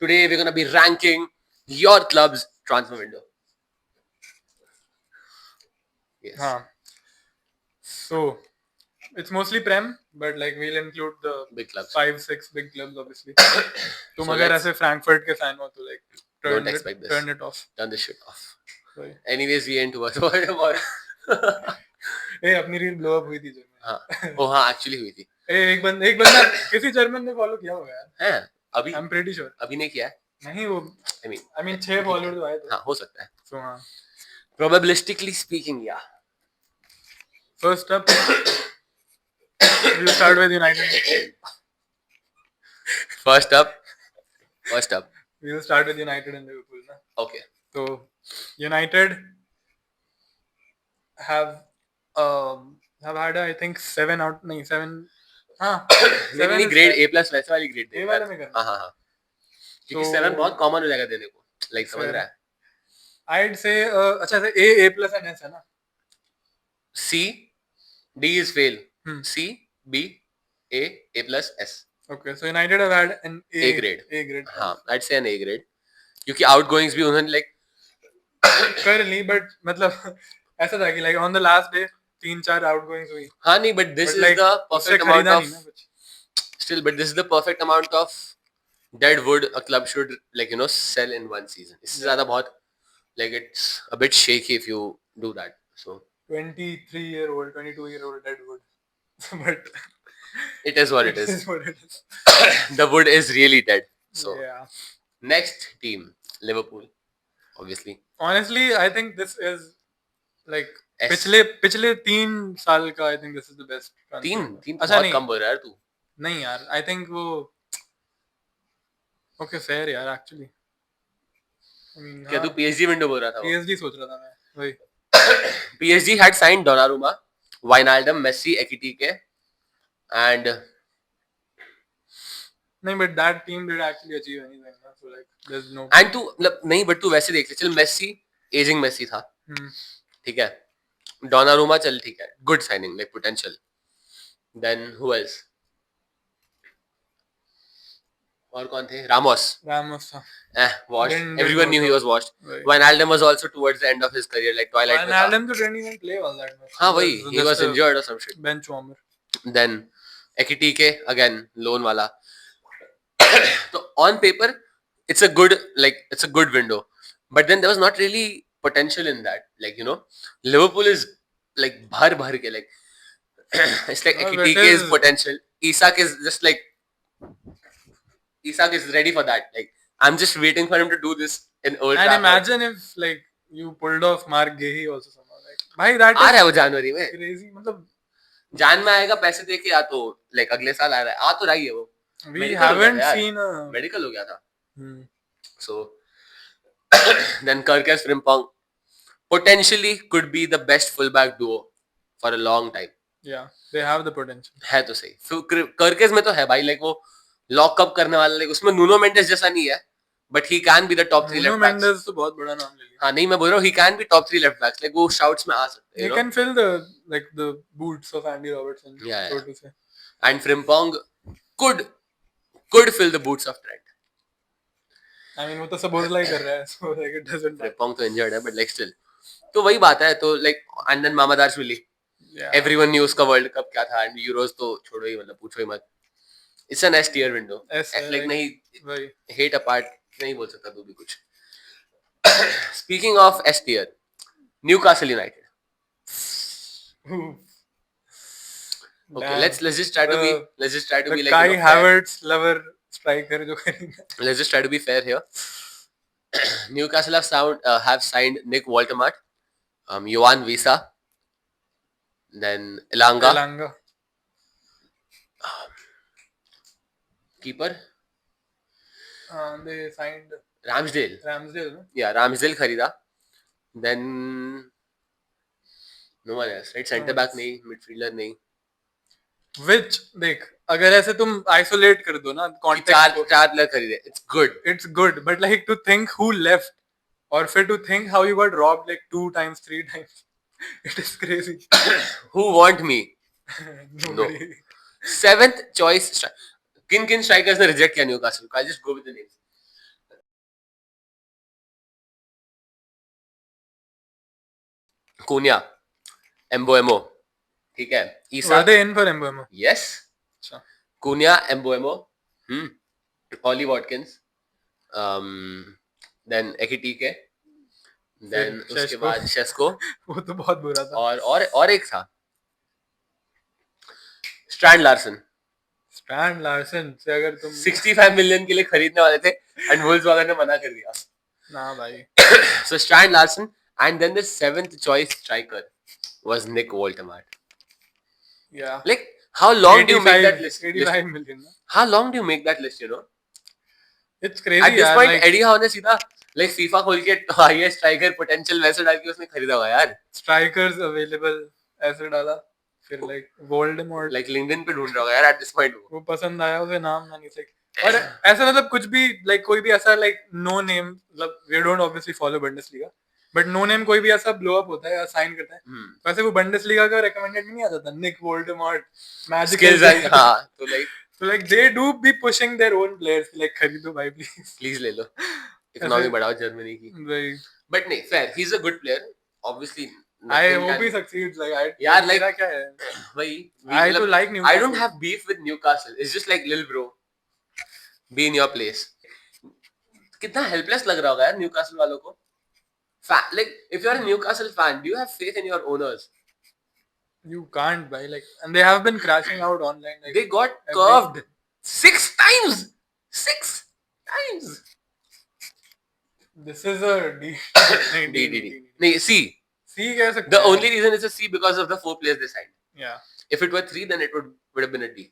Today we're gonna be ranking your club's transfer window. Yes. हाँ. So it's mostly Prem, but like we'll include the Big clubs. 5-6 big clubs obviously. तुम So अगर let's- ऐसे Frankfurt के fan हो तो like Don't expect this. turn it off. Turn this shit off. Sorry. Anyways, we ain't worth what. ए अपनी reel blow up हुई थी German. हाँ. Oh हाँ, actually हुई थी. एक बंदा किसी जर्मन ने फॉलो किया होगा यार. हैं? अभी I'm pretty sure. अभी नहीं किया है. नहीं वो I mean 6 फॉलोअर तो आए थे. हाँ हो सकता है. So हाँ. Probabilistically speaking, yeah. First up, we'll start with United. First up. We'll start with United and Liverpool. Na? Okay. So United have had I think 7 out नहीं 7 हाँ नहीं ग्रेड A plus वैसे वाली ग्रेड A वाले में करना. हाँ क्योंकि 7 बहुत कॉमन हो जाएगा देने को. लाइक समझ रहा है. I'd say अच्छा से A plus and S है ना. C D is fail. C B A plus S. Okay, so United have had an A grade. हाँ, I'd say an A grade. क्योंकि outgoings भी उन्होंने like कर ली, but मतलब ऐसा था कि like on the last day 3-4 outgoings हुई. हाँ नहीं, but this is the perfect amount of still, but this is the perfect amount of dead wood a club should like sell in one season. इससे ज़्यादा बहुत like it's a bit shaky if you do that. So 23-year-old, 22-year-old dead wood, but it is what it is. It is what it is. The wood is really dead. So yeah. Next team, Liverpool, obviously. Honestly, I think this is like S. पिछले 3 साल का I think this is the best. तीन अच्छा बहुत नहीं कम बोल रहा है यार तू. नहीं यार, I think वो okay fair यार actually. I mean क्या तू PSG विंडो बोल रहा था? PSG सोच रहा था मैं वही. PSG had signed Donnarumma, Wijnaldum, Messi, Ekitike, and नहीं but that team did actually achieve anything. So like there's no. And तू मतलब नहीं but तू वैसे देख ले चल Messi aging Messi था. ठीक है. Donnarumma चल ठीक है. Good signing like potential. Then who else? और कौन थे? Ramos था. Washed. Everyone knew he was washed. Wijnaldum was also towards the end of his career, like twilight. Wijnaldum didn't even play all that much. हाँ वही, he was injured or some shit. Bench warmer. Then Ekitike again, loan वाला. So on paper, it's a good window, but then there was not really potential in that. Like Liverpool is like bhar ke like it's like Ekitike is potential. Isak is just like Isak is ready for that. Like I'm just waiting for him to do this in Old Trafford. And imagine if like you pulled off Mark Gehi also somehow. Like भाई that आ रहा है वो जनवरी में. Crazy मतलब जान में आएगा पैसे दे के या तो like अगले साल आ रहा है. आ तो रही है वो. We haven't seen a medical हो गया था. So then Kirkes Frimpong potentially could be the best fullback duo for a long time. Yeah, they have the potential. है तो सही. Kirkes में तो है भाई like वो lock up करने वाला like उसमें Nuno Mendes जैसा नहीं है. But he can be the top 3 left backs. Nuno Mendes तो बहुत बड़ा नाम ले लिया. हाँ नहीं मैं बोल रहा हूँ he can be top 3 left backs. Like वो shouts में आ सकते हैं. He can fill the boots of Andy Robertson. Yeah. So to say. And Frimpong could fill the boots of Trent. I mean वो तो Szoboszlai कर रहा है. So like it doesn't matter. Frimpong तो injured है but like still. तो वही बात है तो like and then Mamadashvili. Yeah. Everyone knew उसका World Cup क्या था and Euros तो छोड़ो ही मतलब पूछो ही मत. It's an S tier window. Like नहीं hate apart नहीं बोल सकता तू भी कुछ. Speaking of S tier, Newcastle United. Okay, let's just try to be like Kai Havertz lover striker जो करेंगे. Let's just try to be fair here. Newcastle have signed Nick Woltemart, Johan Visa, then Elanga. Keeper. They signed Ramsdale. No? Yeah, Ramsdale खरीदा. Then no one else, right? Center back नहीं, midfielder नहीं. Which देख अगर ऐसे तुम isolate कर दो ना context को चार प्लेयर खरीदे. It's good. But like to think who left or फिर to think how you got robbed like 2 times 3 times. It is crazy. Who want me? Nobody. No. 7th choice. किन strikers ने reject किया Newcastle को? I just go with the names. Cunha, Embuemo, ठीक है, Were Isak, they in for Mbeumo? yes, अच्छा. Cunha, Embuemo, Ollie Watkins, then Ekitike, फिर then उसके शेस्को. बाद शेस्को, वो तो बहुत बुरा था. और एक था स्ट्रैंड लार्सन. स्टैन लार्सन से अगर तुम 65 मिलियन के लिए खरीदने वाले थे एंड वुल्व्स वाले ने मना कर दिया. ना भाई. So Strand Larson, and then the seventh choice striker was Nick Woltemade. Yeah. Like, how long do you make that 85 list? 85 million. How long do you make that list? You know, It's crazy. at this यार, point, like, Eddie Howe ने सीधा like FIFA खोल के highest striker potential वैसे डाल के उसने खरीदा हुआ यार. strikers available ऐसे डाला. फिर like Voldemort. Like LinkedIn पे ढूंढ रहा होगा यार at this point. वो पसंद आया उसे नाम ना नहीं से. और ऐसा मतलब कुछ भी like कोई भी ऐसा like no name मतलब we don't obviously follow Bundesliga but no name कोई भी ऐसा blow up होता है या sign करता है. वैसे वो Bundesliga का recommended में नहीं आता था. Nick Voldemort, magical Skills and हाँ तो like they do be pushing their own players like खरीदो भाई please ले लो इकोनॉमी बढ़ाओ जर्मनी की. भाई. But नहीं fair, he's a good player obviously. I hope he succeeds. Like I यार like मेरा क्या है? भाई I do like Newcastle. I don't have beef with Newcastle. It's just like Lil bro, be in your place. कितना helpless लग रहा होगा यार Newcastle वालों को. Like if you're a Newcastle fan, do you have faith in your owners? You can't buy like, and they have been crashing out online. Like, They got curved 6 times. 6 times. This is a D. नहीं C. C कह सकते The हैं. only reason it's a C because of the 4 players they signed. Yeah. If it were 3, then it would have been a D.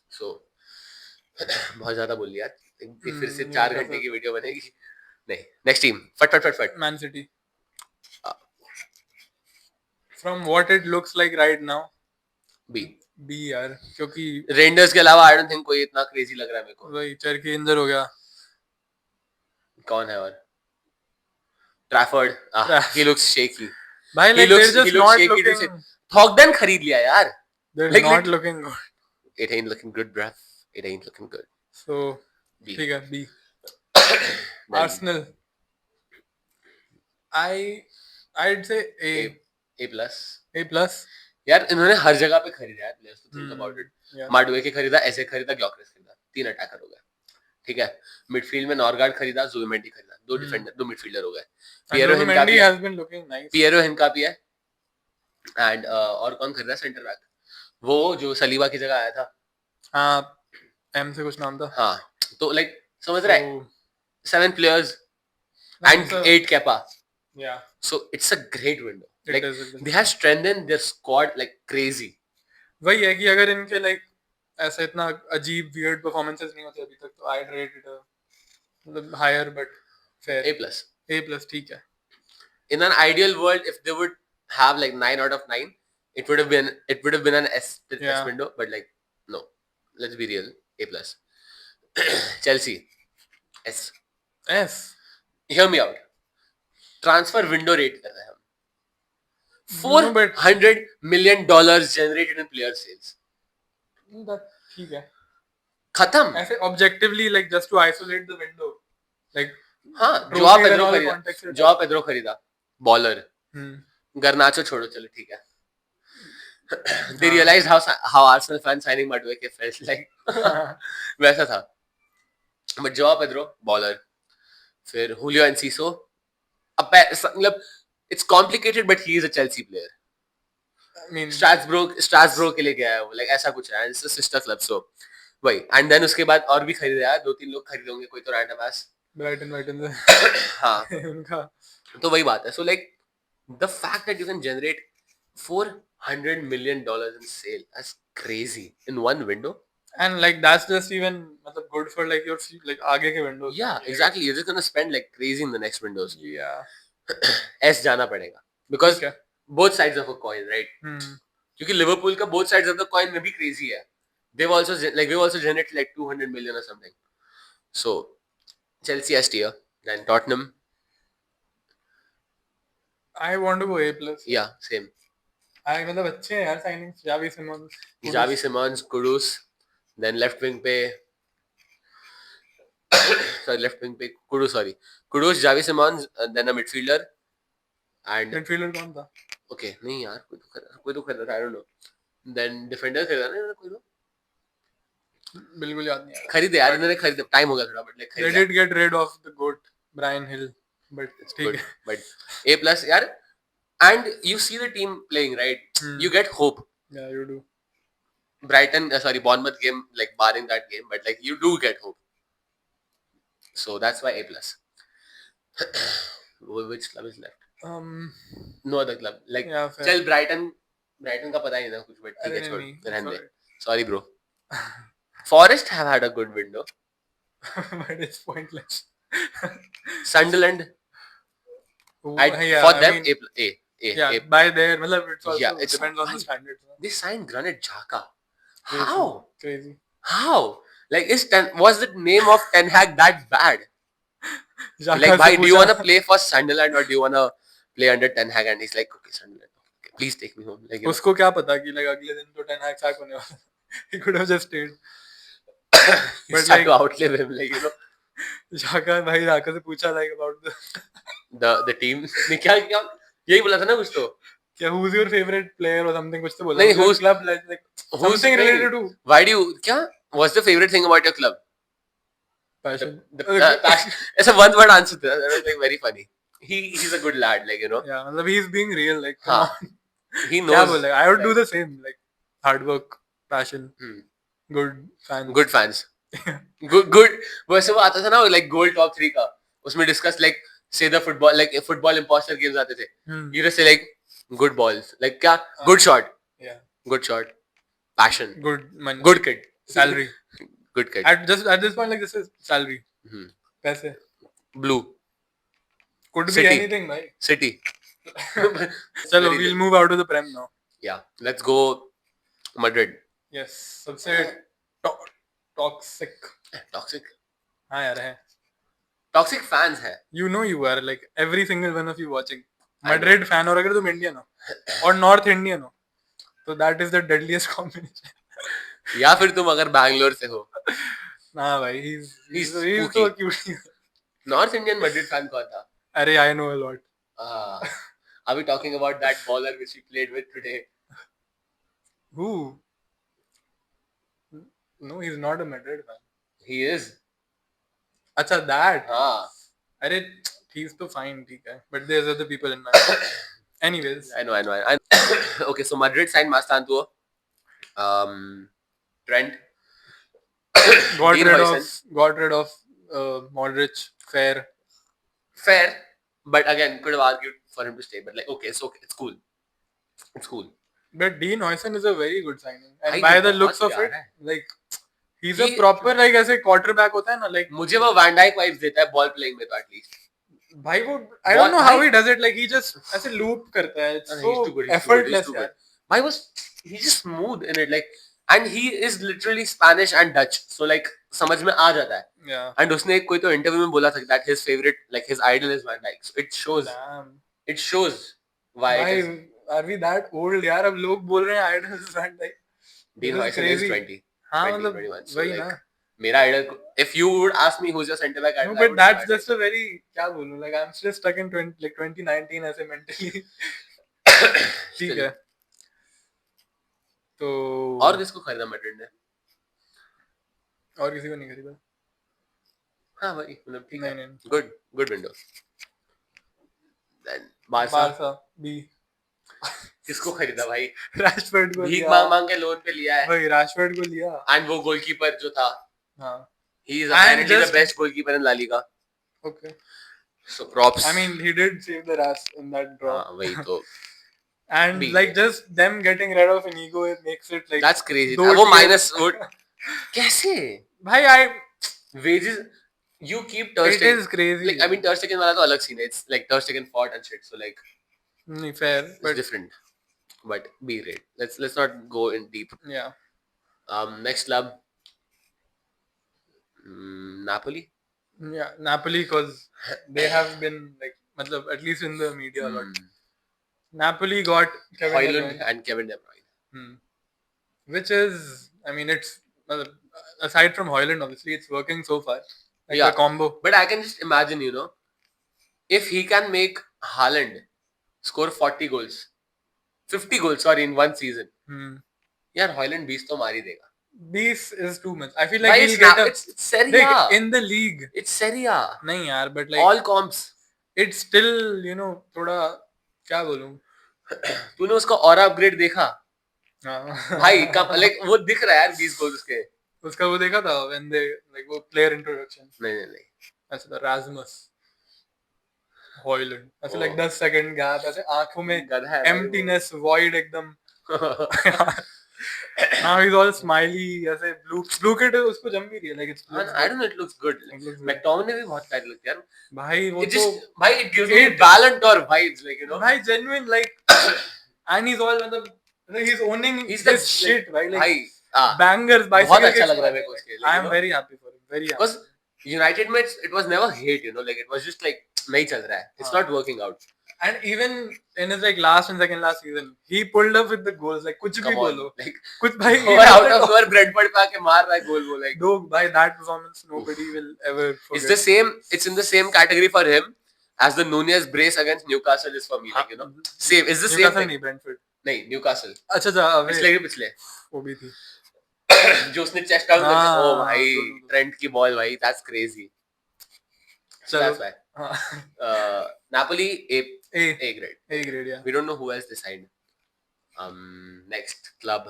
So बहुत ज्यादा बोल लिया. फिर से 4 घंटे की वीडियो बनेगी. नहीं. Next team. फट. Man City. From what it looks like right now. B. B यार क्योंकि रेंडर्स के अलावा I don't think कोई इतना क्रेजी लग रहा है मेरे को. वही चरकी इंजर हो गया. कौन है और? Trafford. He looks shaky. भाई like they're just not looking. Thogden खरीद लिया यार. They're Like, not looking good. It ain't looking good, bruh. It ain't looking good. So B. ठीक है B. Arsenal. I'd say A plus. A plus. यार इन्होंने हर जगह पे खरीदा है प्लेयर्स. तो थिंक अबाउट इट. Yeah. माडुए के खरीदा, ऐसे खरीदा, ग्योकरेस खरीदा. 3 अटैकर हो गए. ठीक है. मिडफील्ड में नॉर्गार्ड खरीदा, जुबिमेंडी खरीदा. 2 डिफेंडर, 2 मिडफील्डर हो गए. Piero Hincapie has been looking nice. Piero Hincapie है. एंड और कौन खरीदा सेंटर बैक? वो जो सलीबा की जगह आया था. हाँ M से कुछ नाम था. हाँ तो लाइक समझ रहा है. 7 players and 8 Kepa. Yeah. So it's a great window. It Like is. they have strengthened their squad like crazy. वही है कि अगर इनके like ऐसा इतना अजीब weird performances नहीं होते अभी तक तो I'd rate it मतलब higher but fair. A plus. A plus ठीक है. In an ideal world, if they would have like 9 out of 9, it would have been an S window. But like no, let's be real. A plus. Chelsea. S. Hear me out. Transfer window rate कर रहे हैं हम. $400 million generated in player sales. ठीक है. खत्म. ऐसे objectively like just to isolate the window. Like हाँ job Pedro खरीदा. बॉलर. गर्नाचो छोड़ो चलो ठीक है. They realized how Arsenal fans signing Madueke felt like. वैसा था. But job Pedro bowler. फिर Julio Enciso. मतलब it's complicated but he is a Chelsea player. I mean Strasbourg के लिए गया है वो. Like ऐसा कुछ है. It's a sister club so. वही. And then उसके बाद और भी खरीदे यार. 2-3 लोग खरीदे होंगे कोई तो random ass. Brighton हाँ. उनका. तो वही बात है. So like the fact that you can generate $400 million in sale, that's crazy in one window. And like that's just even good for like your like आगे के windows. Yeah, exactly. You're just gonna spend like crazy in the next windows. Yeah. S जाना पड़ेगा because both sides of a coin, right? क्योंकि Liverpool का both sides of the coin में भी crazy है. We've also generated like 200 million or something. So Chelsea S tier, then Tottenham. I want to go A plus. Yeah, same. मतलब अच्छे हैं यार signings. Javi Simons, Kudus. Then left wing पे Kudus, Javi Simons, then a midfielder. And midfielder कौन था? Okay, नहीं यार कोई तो खरीदा था, I don't know. Then defender खरीदा ना इन्होंने कोई तो बिल्कुल याद नहीं आ रहा. खरीदे यार इन्होंने खरीदे, टाइम हो गया थोड़ा, but like They खरीदा. did get rid of the goat Brian Hill, but It's ठीक good, है. but A plus यार. And you see the team playing, right? You get hope. Yeah, you do. Brighton, Bournemouth game, like barring that game, but like you do get hope. So that's why A plus. Which club is left? No other club. Like Yeah, fair. चल Brighton का पता ही नहीं था कुछ, but ठीक है अरे छोड़, नहीं, रहने दे. sorry. Sorry bro. Forest have had a good window. But it's pointless. Sunderland, Yeah, for I them, mean, yeah, A. by their, मतलब it's also Yeah, it's depends on the fine. standards. No? They signed Granit Xhaka. Crazy. How? Crazy. How? Like, was the name of Ten Hag that bad? Xhaka Like, से bhai, do you पूछा- want to play for Sunderland or do you want to play under Ten Hag? And he's like, okay, Sunderland. Okay, please take me home. Like, you know. उसको क्या पता कि like अगले दिन तो Ten Hag sack होने वाला. He could have just stayed. He's but trying like- to outlive him, like, you know. Xhaka से पूछा like about The team. ने क्या यही बोला था ना कुछ तो. क्या who's your favorite player or something कुछ तो बोला. नहीं, Who's your who's- club like Who's something related to Why do you क्या? What's the favorite thing about your club? passion. It's a one word answer to that. That was like very funny. He's a good lad, like, you know. Yeah, मतलब he's being real like. Come हाँ. on. He क्या knows. बोले? I would do the same like hard work, passion, Hmm. good fans. Good fans. Good. वैसे वो आता था ना like goal top 3 का. उसमें discuss like say the football like football imposter games आते थे. You just say like good balls. Like क्या? Good shot. Yeah. Good shot. Passion. Good money. Good kid. Salary. Good kid. At this point like this is salary. Hmm. पैसे. Blue. Could be City. anything, भाई. City. चलो Very we'll move out of the Prem now. Yeah. Let's go Madrid. Yes. सबसे toxic. Toxic. हाँ यार है. Toxic fans है. You know you are like every single one of you watching. I know. Madrid fan और अगर तुम Indian हो और North Indian हो तो that is the deadliest combination. या फिर तुम अगर बैंगलोर से हो. nah भाई he's so spooky. cute. North Indian Madrid fan कौन था? अरे I know a lot. Are we talking about that baller which we played with today? Who? No, he's not a Madrid fan. He is. अच्छा that. हाँ. अरे he's तो fine ठीक है. But there's other people in my. Anyways. I know. Okay, so Madrid signed Mastantuo. Trent. got Dean rid Huijsen. of Modric. Fair, but again, could have argued for him to stay. But like, okay, it's okay. It's cool. It's cool. But Dean Huijsen is a very good signing. And भाई by वो the बहुत looks of प्यारा it, है. like he's a He- proper like ऐसे quarterback होता है ना like मुझे वो Van Dijk vibes देता है ball playing में तो at least. भाई वो I don't know how भाई- he does it like he just ऐसे loop करता है. It's No, so he's too good. effortless He's too यार. good. Why he's just smooth in it, like, and he is literally Spanish and Dutch, so like समझ में आ जाता है. Yeah. And उसने कोई तो इंटरव्यू में बोला था that his favorite, like his idol is Van Dijk. So it shows. Damn. It shows why it is. Why are we that old यार अब लोग बोल रहे हैं idol is Van Dijk. Dean This is Huijsen is crazy. 20. हाँ 20, मतलब 21. So वही like, ना. मेरा idol, if you would ask me who's your center back idol, No, I but would say that's Van just a very क्या बोलूं like I'm still stuck in 2019 ऐसे mentally. Dijk. ठीक Still. है. तो और किसको खरीदा मैड्रिड ने? और किसी को नहीं खरीदा. हाँ भाई मतलब ठीक है. नहीं. Good window. Then Barca Barca B. किसको खरीदा भाई? Rashford को भीख लिया. मांग के लोन पे लिया है. भाई Rashford को लिया. And वो गोलकीपर जो था, हाँ. he is And apparently just- the best goalkeeper in La Liga. Okay. So props. I mean he did save the Ras in that draw. हाँ वही तो. And B. like just them getting rid of Inigo it makes it like That's crazy. दो वो tier- minus वो कैसे? भाई I Wages you keep Ter it Stegen. is crazy. Like I mean Ter Stegen वाला तो अलग scene है. It's like Ter Stegen fought and shit. So like नहीं fair it's but different. But B rate. Let's not go in deep. yeah. Next club. Napoli. Yeah, Napoli because they have been like matlab, at least in the media a lot. Napoli got Kevin De Højlund Bruyne. and Kevin De Bruyne. Which is I mean it's aside from Højlund obviously it's working so far. Like Yeah. the combo. But I can just imagine, if he can make Haaland score 40 goals, 50 goals, sorry, in one season. Hmm. यार Højlund 20 तो मार ही देगा. 20 is too much. I feel like भाई he'll get a it's Serie A. like in the league. It's Serie A. नहीं यार, but like All comps. it's still, you know, थोड़ा क्या बोलूं. तूने उसका ऑरा अपग्रेड देखा? भाई कब लाइक वो दिख रहा है यार 20 गोल उसके. उसका वो देखा था when they like वो player introduction. नहीं. ऐसा था Rasmus Højlund. ऐसे like 10 second gap, ऐसे आंखों में emptiness, void एकदम. Now he's all smiley, ऐसे blue kit उसको जम भी रही है, like it's. I don't know, it looks good. McTominay भी बहुत प्यारी लगती है यार. भाई वो तो भाई it gives me Ballon d'Or vibes, like you know. भाई genuine like and he's all मतलब he's owning he's this shit, right? Like भाई bangers bicycle. बहुत अच्छा लग रहा है मेरे को उसके. I am very happy for him, very happy. Because United में it was never hate, you know, like it was just like नहीं चल रहा है. It's not working out. And even in his like last and second last season, he pulled up with the goals. Like कुछ भी बोलो, like कुछ भाई out of nowhere Brentford पे आके मार रहा है गोल वो like. Dog, by that performance, nobody will ever forget. It's the same. It's in the same category for him as the Nunez brace against Newcastle is for me. Like you know, same. It's the same Newcastle thing. नहीं, Brentford. नहीं, Newcastle. अच्छा पिछले वो भी थी. जो उसने chest down करके, ओ भाई ट्रेंट की बॉल भाई, that's crazy. चलो. That's why. Napoli A grade. A grade, yeah. We don't know who else they signed. Next club.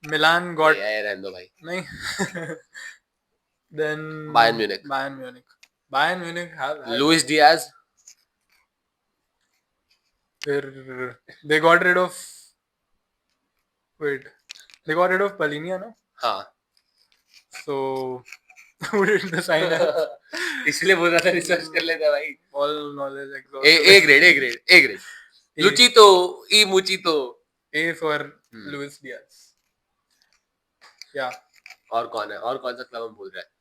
Milan got. Yeah, रहने दो भाई. नहीं. Then Bayern Munich. Bayern Munich have. Luis Diaz. They got rid of. Wait. They got rid of Palhinha, no? हाँ. So who did they sign? इसलिए बोल रहा था research कर लेता भाई. All knowledge exhausted. A grade. Muchito. A for Luis Diaz. Yeah. और कौन है? और कौन सा क्लब हम भूल रहे हैं?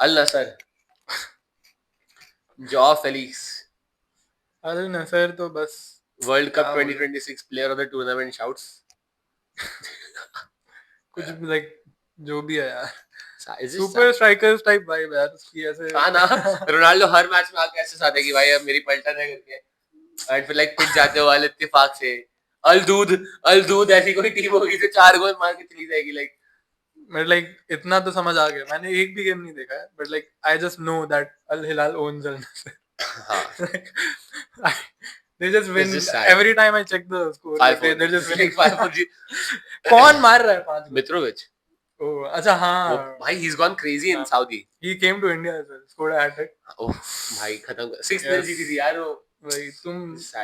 अल नसर. Jaw Felix. अल नसर तो बस world cup 2026 player of the tournament shouts. कुछ like जो भी है यार. सुपर स्ट्राइकर्स टाइप वाइब यार उसकी ऐसे. हाँ ना, रोनाल्डो हर मैच में आके ऐसे साथ है कि भाई अब मेरी पलटन है करके, एंड फिर लाइक पिच जाते वाले इत्तेफाक से. अल दूध ऐसी कोई टीम होगी जो 4 गोल मार के चली जाएगी लाइक. बट लाइक इतना तो समझ आ गया. मैंने एक भी गेम नहीं देखा है, but like I just know that Al Hilal owns Al Nassr. They just win every time I check the score. They're just winning 5-4. कौन मार रहा है 5? मित्रोविच. Oh, अच्छा हाँ. भाई he's gone crazy in Saudi. He came to India as well. Scored a hat-trick. ओह भाई खत्म. 6-0 जीती थी यार वो. भाई तुम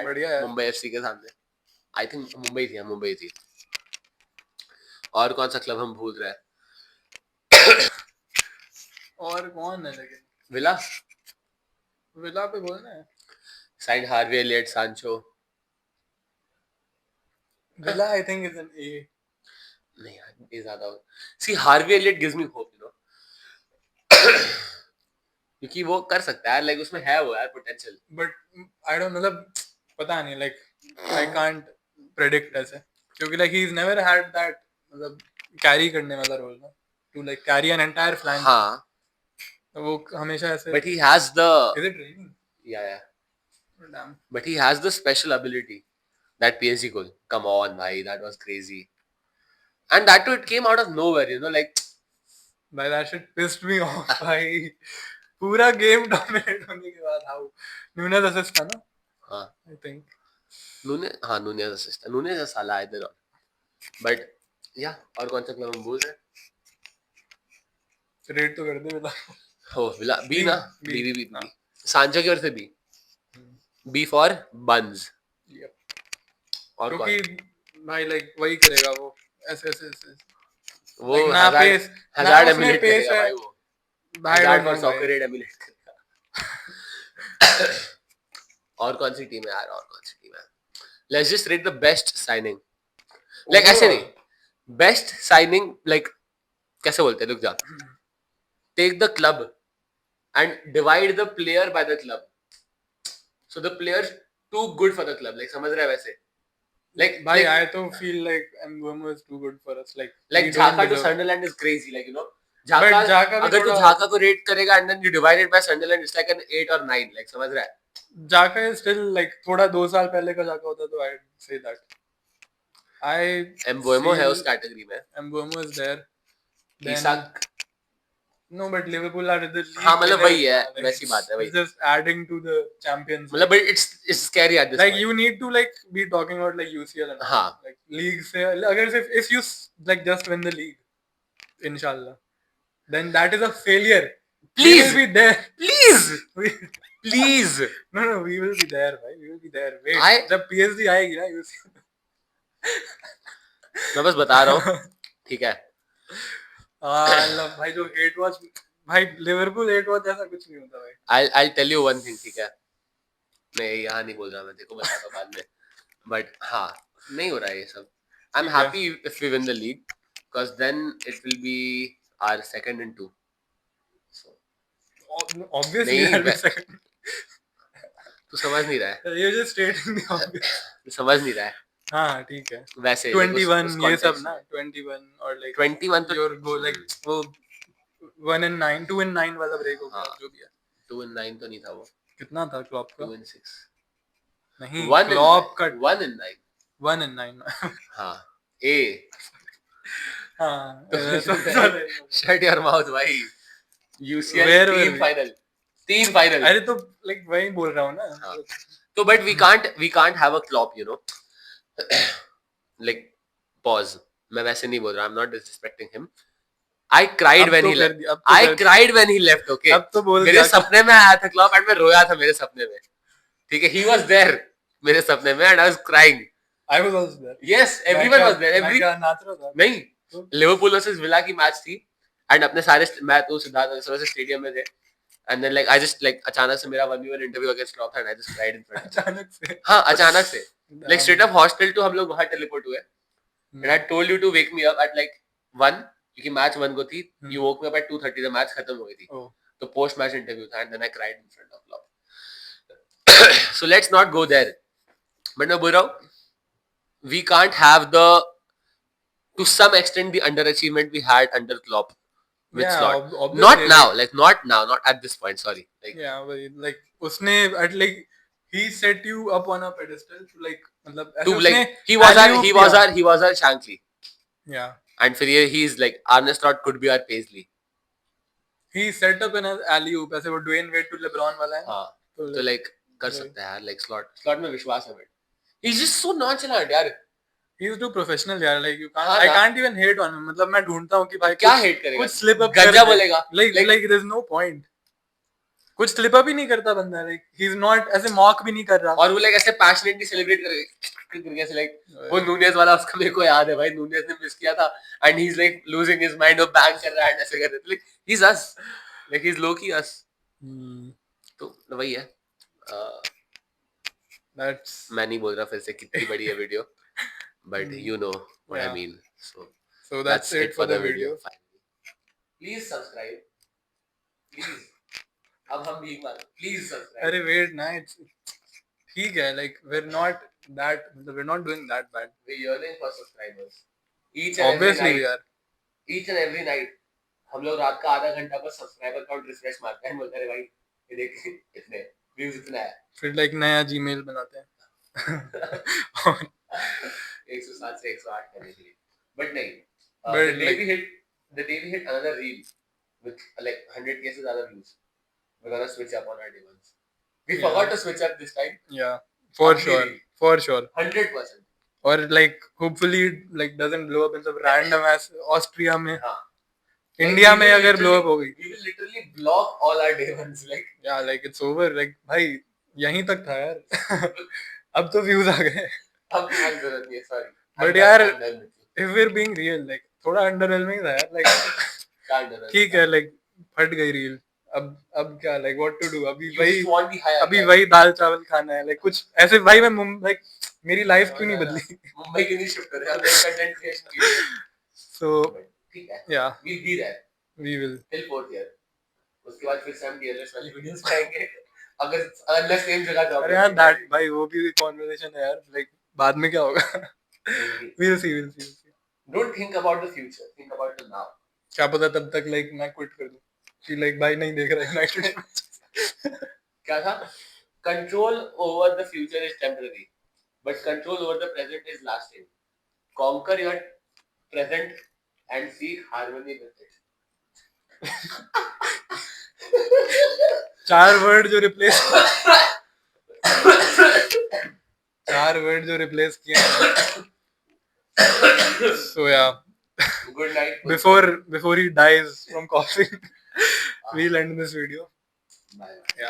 बढ़िया यार. मुंबई एफसी के सामने. आई थिंक मुंबई थी. और कौन सा क्लब हम भूल रहे हैं? और कौन है लेकिन? विला पे बोलना है. Signed Harvey Elliott, Sancho. Villa I think is an A. नहीं यार, ये ज़्यादा. See, Harvey Elliott gives me hope, you know. क्योंकि वो कर सकता है, like उसमें है वो यार potential. But I don't know, मतलब पता नहीं, like I can't predict ऐसे, क्योंकि like he's never had that मतलब carry करने वाला role ना, to like carry an entire flank. हाँ. वो हमेशा ऐसे. But he has the. Is it raining? Yeah. Oh, damn. But he has the special ability. That PSG goal. Come on, bhai. That was crazy. And that too, it came out of nowhere, you know, like. Bhai, that shit pissed me off, bhai. पूरा game dominate होने के बाद how Nunez assist था ना? हाँ. I think. Nunez assist. Nunez is साला either on. But yeah, और कौन सा क्लब हम बोल रहे हैं? Rate तो कर दे Villa. Oh, Villa. B ना? B. सांचो की ओर से B. B for buns. Yep. और क्योंकि भाई like वही करेगा वो ऐसे. वो Hazard emulate करेगा भाई वो. Hazard for soccer emulate करेगा. और कौन सी टीम है यार? Let's just rate the best signing. Like ऐसे नहीं. Best signing like कैसे बोलते हैं? रुक जा. Take the club and divide the player by the club. So the players too good for the club. Like समझ रहा है वैसे? Like भाई I तो feel like Mbeumo is too good for us. Like Xhaka to Sunderland is crazy. Like you know. Xhaka अगर तू Xhaka को rate करेगा and then you divide it by Sunderland, it's like an 8 or 9. Like समझ रहा है? Jaka is still like थोड़ा 2 साल पहले का Jaka होता तो I'd say that. Mbeumo है उस कैटेगरी में. Mbeumo is there. Isak. No, but Liverpool are the league. हाँ मतलब वही है, like, वैसी बात है वही. Just adding to the champions. मतलब but it's scary at this like point. you need to like be talking about like UCL and all. हाँ. Like league से अगर if you like just win the league, inshallah, then that is a failure. Please. We will be there. Please. Please. No, we will be there, भाई. We will be there. Wait. जब PSG आएगी ना UCL. मैं बस बता रहा हूँ. ठीक है. भाई जो hate watch भाई लिवरपूल hate watch ऐसा कुछ नहीं होता भाई. I'll tell you one thing, ठीक है. मैं यहाँ नहीं बोल रहा, मैं देखो बताता बाद में. But हाँ, नहीं हो रहा है ये सब. I'm happy if we win the league, because then it will be our 2nd and 2. So obviously नहीं, I'll be second. तू समझ नहीं रहा है. You just stating the obvious. तू समझ नहीं रहा है. हाँ ठीक है. वैसे 21 ये सब ना 21 और like 21 तो your goal like वो 1 and 9 2 and 9 वाला ब्रेक हो गया जो भी है. 2 and 9 तो नहीं था वो. कितना था क्लॉप का? 2 and 6. नहीं क्लॉप का 1 and 9. 1 and 9. हाँ A. हाँ shut your mouth भाई. UCL 3 final. अरे तो like वही बोल रहा हूँ ना. तो but we can't have a Klopp, you know. like pause. मैं वैसे नहीं बोल रहा. I'm not disrespecting him. I cried when he left. I cried when he left. Okay. अब तो बोल मेरे सपने में आया था Klopp and मैं रोया था मेरे सपने में. ठीक है. He was there मेरे सपने में and I was crying. I was also there. Yes, everyone was there. नहीं. लिवरपूल वर्सेस विला की मैच थी and अपने सारे मैं तो सिद्धार्थ से स्टेडियम में थे. And then like I just like अचानक से मेरा 1v1 इंटरव्यू against Klopp था and I just cried in front. अचानक से. हाँ अचानक से. Like straight up hostel to हम लोग वहाँ teleport हुए. And I told you to wake me up at like 1 क्योंकि मैच 1 को थी. You woke me up at 2:30 the match खत्म हो गई थी. तो post match इंटरव्यू था and then I cried in front of Klopp. So let's not go there. But मैं बोल रहा हूँ we can't have to some extent the underachievement we had under Klopp. With Slot. Not now, like not at this point. Sorry. Like, yeah, like उसने at like he set you up on a pedestal to like मतलब to like he was our Shankly. Yeah. And for he's like Arne Slot could be our Paisley. He set up an alley-oop ऐसे वो Dwayne Wade to LeBron वाला है. हाँ. तो like कर सकता है यार like Slot में विश्वास है but. He's just so nonchalant यार. He's too professional यार. Like you can't. I can't even hate on him. मतलब मैं ढूंढता हूँ कि भाई क्या hate करेगा? कुछ slip up गंजा बोलेगा. Like there's no point. कुछ slip up ही नहीं करता बंदा. Like he's not ऐसे mock भी नहीं कर रहा. और वो like ऐसे passionately celebrate करके ऐसे like वो नूनेज वाला उसका मेरे को याद है भाई. नूनेज ने मिस किया था and he's like losing his mind और bang कर रहा है ऐसे कर रहे थे. Like he's us. Like he's low key us. तो वही है. That's मैं नहीं बोल रहा फिर से कितनी बड़ी है video. But you know what I mean. So that's it for the video. Please subscribe. Please. अब हम भी please subscribe. अरे wait ना, ठीक है. Like we're not doing that bad. We're yearning for subscribers. Obviously we are. Each and every night हम लोग रात का आधा घंटा पर सब्सक्राइबर काउंट रिफ्रेश मारते हैं. बोलते हैं भाई ये देख इतने व्यूज इतना है. फिर like नया Gmail बनाते हैं. 107 से 108 करने के लिए. But नहीं. The day we hit another reel with like 100k से ज़्यादा views, we're gonna switch up on our day ones. We forgot to switch up this time. Yeah, for sure. 100%. Or like hopefully like doesn't blow up in some random ass Austria में. हाँ. India में अगर blow up हो गई. We will literally block all our day ones like. Yeah, like it's over. Like भाई यहीं तक था यार. अब तो views आ गए. अब तुम्हारी जरूरत नहीं है. Sorry. But यार if we're being real like थोड़ा underwhelming था यार. Like ठीक है like फट गई reel. अब क्या like what to do? अभी वही दाल चावल खाना है. Like कुछ ऐसे भाई मैं like मेरी लाइफ क्यों नहीं बदली. मुंबई क्यों नहीं शिफ्ट कर रहे? अब कंटेंट क्रिएशन की. So ठीक है. Yeah. We'll be there. We will. Till 4th year. उसके बाद फिर से हम DLS वाली वीडियोस पाएंगे. अगर सेम जगह जाओ. अरे यार that भाई वो भी conversation है यार. Like बाद में क्या होगा? We'll see. Don't think about the future. Think about the now. क्या पता तब तक like मैं quit कर दूं. कि like भाई नहीं देख रहा United. क्या था? control over the future is temporary, but control over the present is lasting. Conquer your present and seek harmony with it. 4 word जो रिप्लेस किए हैं. So yeah, Good night. before he dies from coughing, we'll end this video. Bye. Yeah.